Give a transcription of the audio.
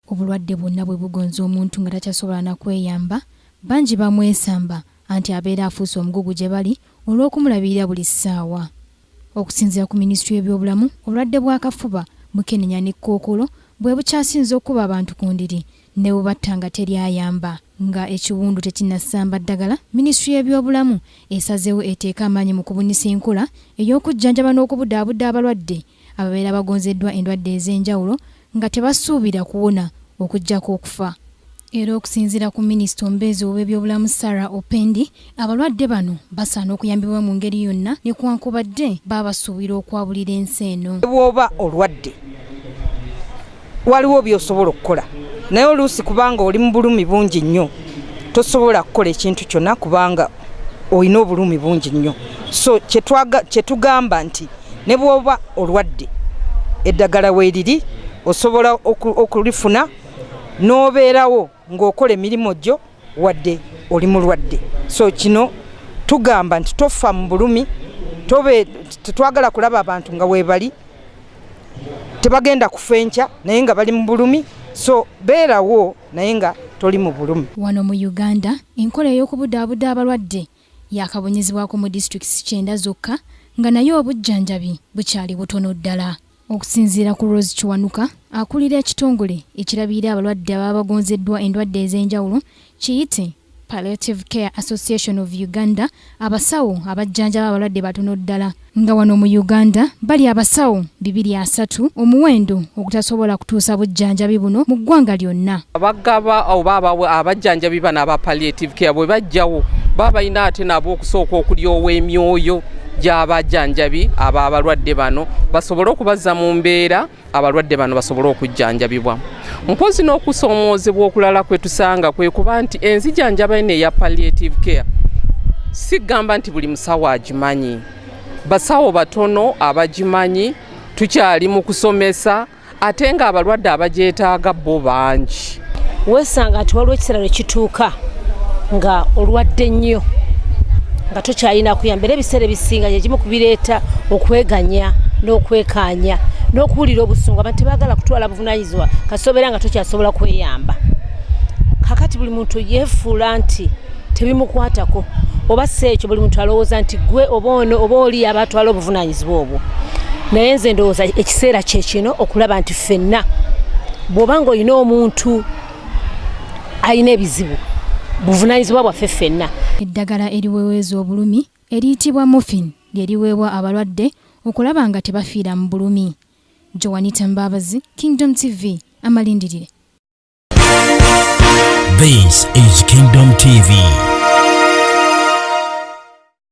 Obulwadde bwonna bwe bugonza omuntu nga takyasobola na kweyamba, bangi bamwesamba anti abeera afuuse omugugu gye bali olw'okumulabirira buli ssaawa. Okusinziira ku Minisitule y'ebyobulamu, obulwadde bw'akafuba, mukenenya ne kkookolo bwe bukyasinze okuba abantu ku ndiri ne bubatta nga teryayamba. Nga ekiwundu tekinnasamba ddagala, Minisitule y'ebyobulamu esazeewo eteeka amaanyi mu kubunisa enkola ey'okujjanjaba n'okubudaabuda abalwadde ababeera bagonzeddwa endwadde ez'enjawulo nga tebasuubira kuwona okuggyako okufa. Era okusinziira ku Minisita omubeezi w'ebyobulamu Sarah Opendi, abalwadde bano basaana okuyambibwa mu ngeri yonna newankubadde babasuubira okwabulira ensi eno. Bw'oba olwadde waliwo by'osobola okukola, naye oluusi kubanga oli mu bulumi bungi nnyo tosobola kukola ekintu kyonna kubanga olina obulumi bungi nnyo. So kye tugamba nti ne bw'oba olwadde eddagala weeriri osobola okulifuna n'obeerawo ng'okola emirimu gyo wadde oli mulwadde. So kino tugamba nti tofa mu bulumi, tetwagala kulaba abantu nga weebali tebagenda kufenca naye nga bali mu bulumi. So beerawo naye nga toli mu bulumi. Wano mu Uganda, enkola ey'okubudaabuda abalwadde yakabonyezebwako mu disitulikisi 9 zokka nga naye obujjanjabi bukyali butono ddala. Okusinziira ku Rose Kiwanuka, akulira ekitongole ekirabirira abalwadde ababa bagonzeddwa endwadde ez'enjawulo kiyite Palliative Care Association of Uganda, abasawo abajjanjaba abalwadde batono ddala. Nga wano mu Uganda bali abasawo 203, omuwendo ogutasobola kutuusa bujjanjabi buno mu ggwanga lyonna. Abagaba oba abajjanjabi bano aba Palliative Care bwe bajjawo baba balina ate nabo okusooka okulyowa emyoyo gy'abajjanjabi aba abalwadde bano basobole okubazza mu mbeera abalwadde bano basobole okujjanjabibwa. Mpozi n'okusoomoozebwa okulala kwe tusanga kwe kuba nti enzijanjaba eno eya Palliative Care si gamba nti buli musawo agimanyi. Basawo batono abagimanyi, tukyali mu kusomesa ate nga abalwadde abagyetaaga bo bangi. Weesanga nti waliwo ekiseera lwe kituuka nga olwadde nnyo nga tokyalina kuyambira ebiseera ebisinga gye kimu kubireeta okweganya n'okwekaanya n'okuwulira obusungu abantu tebaagala kutwala buvunaanyizibwa kasobeera nga tokyasobola kweyamba. Kakati buli muntu yeefuula nti tebimukwatako oba si ekyo buli muntu alowooza nti gwe oba ono oba oli abatwala obuvunaanyizibwa obwo. Naye nze ndowooza ekiseera kye kino okulaba nti ffenna bw'oba ng'olina omuntu alina ebizibu buvunaanyizibwa bwaffe ffenna. Eddagala eriweweeza obulumi eriyitibwa morphine lyeriweebwa abalwadde okulaba nga tebafiira mu bulumi. Joanita Mbabazi, Kingdom TV, amalindirire. This is Kingdom TV.